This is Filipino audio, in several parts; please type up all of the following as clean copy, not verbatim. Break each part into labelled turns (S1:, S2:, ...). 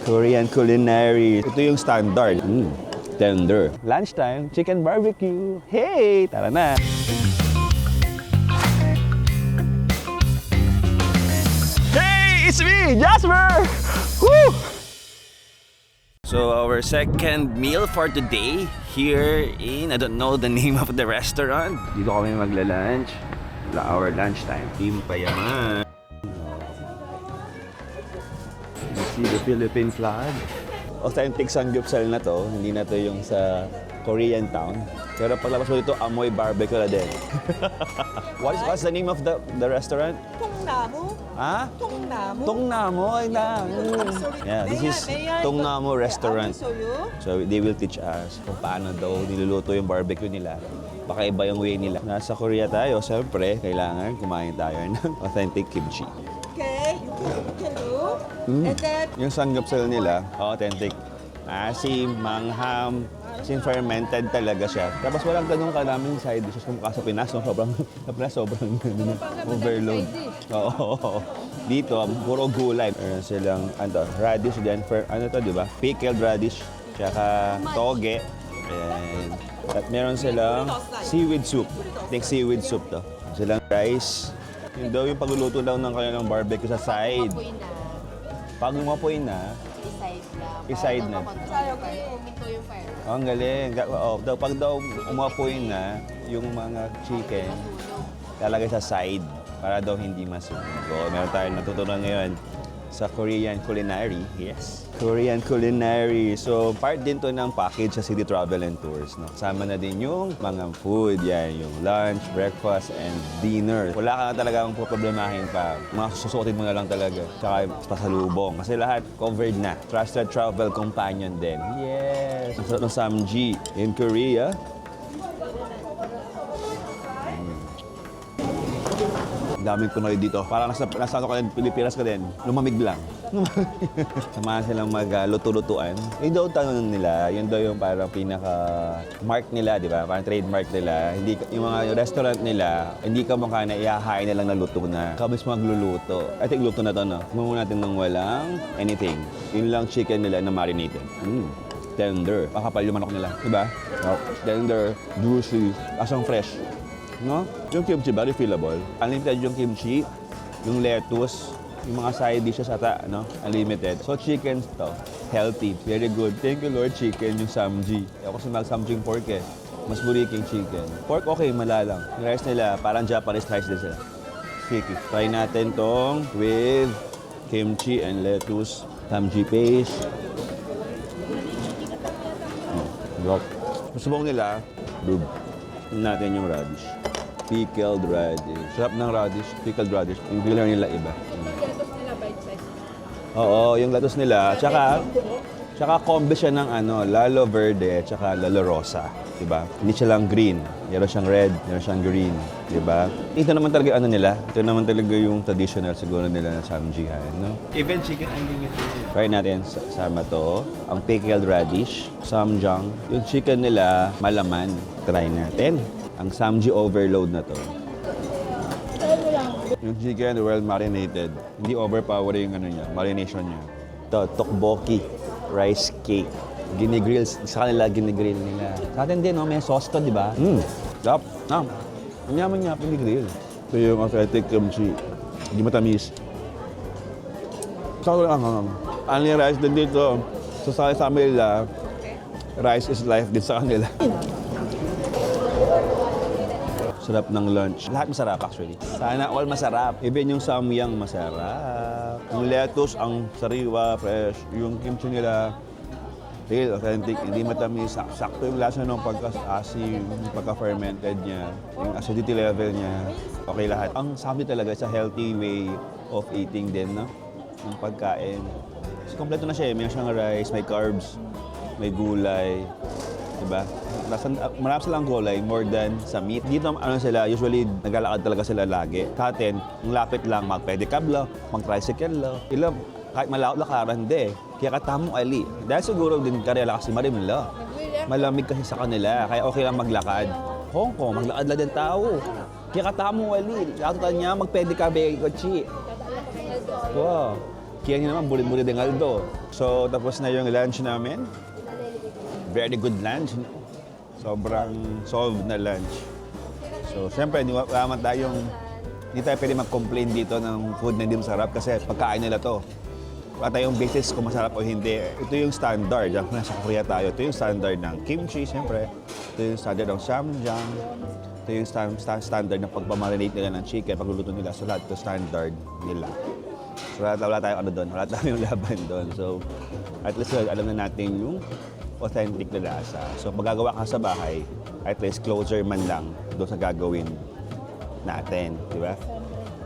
S1: Korean culinary. Ito yung standard. Tender. Lunchtime, chicken barbecue. Hey! Tara na! Hey! It's me, Jasper! Woo! So our second meal for today here in, I don't know the name of the restaurant. Dito kami magla-lunch. Our lunchtime. Team Payaman. You see the Philippine flag. Authentic samgyeopsal na to. Hindi na to yung sa Korean town. Pero paglabas mo dito, amoy barbecue na din. What's the name of the restaurant?
S2: 통나무?
S1: Ha?
S2: 통나무?
S1: Tongnamo. Ay na. Yeah, this is Tongnamo restaurant. So they will teach us kung paano daw niluluto yung barbecue nila. Baka iba yung way nila. Nasa Korea tayo, siyempre, kailangan kumain tayo ng authentic kimchi.
S2: Okay, you can look. And then,
S1: Yung samgyeopsal nila, authentic. Asim, mangham, fermented talaga siya. Tapos walang ganun karaming side dishes kung sa Pinas, no? sobrang overload. Oo. Dito, puro gulay. Meron silang radish din, di ba? Pickled radish, tsaka toge. At meron silang seaweed soup. I think seaweed soup to. Silang rice. Yun daw yung pagluluto daw ng kanilang barbecue sa side. Pag umapoy na, i-side na.
S3: Huminto yung fire.
S1: Ang galing. Pag daw umapoy na, yung mga chicken, lalagay sa side para daw hindi masunog. So, meron tayong natutunan ngayon sa Korean culinary. Yes. Korean culinary. So, part din to ng package sa City Travel and Tours. No? Kasama na din yung mga food. Yan, yung lunch, breakfast, and dinner. Wala ka na talagang problemahin pa. Mga susuotin mo na lang talaga. Tsaka pasalubong. Kasi lahat covered na. Trusted travel companion din. Yes. Ang sarap ng samji in Korea. Daming Pinoy dito. Parang nasa ano ka din, Pilipinas ka din. Lumamig lang. Samahan silang mag-luto-lutuan. Yung daw tanong nila, yun daw yung parang pinaka-mark nila, di ba? Parang trademark nila. Hindi, yung mga restaurant nila, hindi ka mukha na ihahain na lang na luto na. Ikaw mismo magluluto. I think luto na to, no? Gumawa natin ng walang anything. Yun lang chicken nila na marinated. Tender. Makapal yung manok nila. Diba? Tender, juicy, asang fresh. No? Yung kimchi, very fillable. Unlimited yung kimchi, yung lettuce, yung mga side dishes ata, no? Unlimited. So chicken to, healthy, very good. Thank you Lord, chicken, yung samji. Ako kasi mag-samjing pork eh. Mas buriking chicken. Pork okay, malalang. Yung rice nila, parang Japanese rice din sila. Sticky. Try natin tong with kimchi and lettuce. Samji paste. Rock. Masubong nila, dub. Natin yung radish. Pickled radish. Sarap ng radish, pickled radish. Yung dealer nila iba.
S3: Lettuce nila bite size.
S1: Oo, yung lettuce nila. Tsaka combi siya ng lalo verde, tsaka lalo rosa. Diba? Hindi siya lang green. Meron siyang red, meron siyang green. Diba? Ito naman talaga nila. Ito naman talaga yung traditional siguro nila na samjihan. No? Even chicken unlimited. Try natin sama to. Ang pickled radish, samjang. Yung chicken nila, malaman. Try natin. Ang samji overload na to. Yung chicken well marinated. Hindi overpowering yung marination niya. Ito, tteokbokki, rice cake. Ginigrill, sa kanila ginigrill nila. Sa atin din, may sauce to, di ba? Sarap. Ang yaman niya, pinigrill. Ito yung authentic kimchi. Hindi matamis. Saka lang Only rice din dito. So sa nila, rice is life din sa kanila. Sarap ng lunch. Lahat masarap actually. Sana all masarap. Even yung samyang masarap. Yung lettuce, ang sariwa, fresh. Yung kimchi nila, real, authentic, hindi matamis. Sakto yung lasa ng pagka-asim, yung pagka-fermented niya, yung acidity level niya. Okay lahat. Ang sabi talaga, it's a healthy way of eating din, no? Yung pagkain. So, kompleto na siya eh. May siyang rice, may carbs, may gulay. Diba? Marami silang gulay more than sa meat. Dito sila, usually naglalakad talaga sila lagi. Sa atin, yung lapit lang, mag-pedicab lang, mag-tricycle lang. Ilang, kahit malaot lakaran, hindi. Kaya katamo ali. Dahil siguro din karela kasi marimla. Malamig kasi sa kanila, kaya okay lang maglakad. Hong Kong, maglakad lang din tao. Kaya katamo ali. Lato niya, mag-pedicab kotsi. Wow. Kian naman, buri-buri de ngaldo. So, tapos na yung lunch namin. Very good lunch. Sobrang solved na lunch. So, siyempre, hindi tayo pwede mag-complain dito ng food na hindi masarap kasi pagkain nila to. Wala tayong basis kung masarap o hindi. Ito yung standard. Nasa Korea tayo. Ito yung standard ng kimchi, siyempre. Ito yung standard ng samjang. Ito yung standard ng pagmamarinate nila ng chicken, pagluluto nila. So, lahat ito standard nila. So, wala tayong ano doon. Wala tayong laban doon. So, at least alam na natin yung authentic na lasa. So, pag gagawa ka sa bahay, at least closer man lang doon sa gagawin natin. Di ba?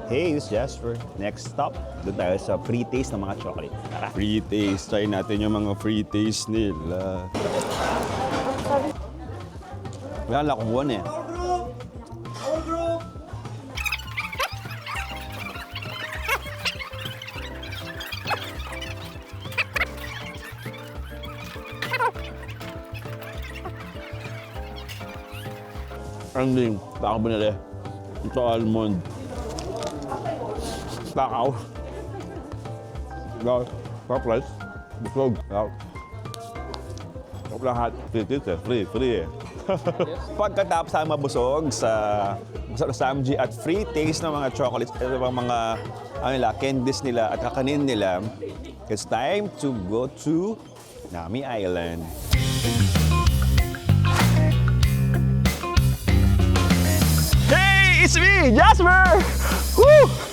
S1: Hey, it's Jasper. Next stop, doon tayo sa free taste ng mga chocolate. Tara! Free taste. Try natin yung mga free taste nila. Wala lang akong eh. Ang ding, baka binili. Ito almond. Takaw. Surprise. Buklog. Lahat. Free eh. Pagkatapos sa mabusog sa Samji at free taste ng mga chocolates, ito mga candies nila at kakanin nila, it's time to go to Nami Island. Hey, it's me, Jasper! Woo!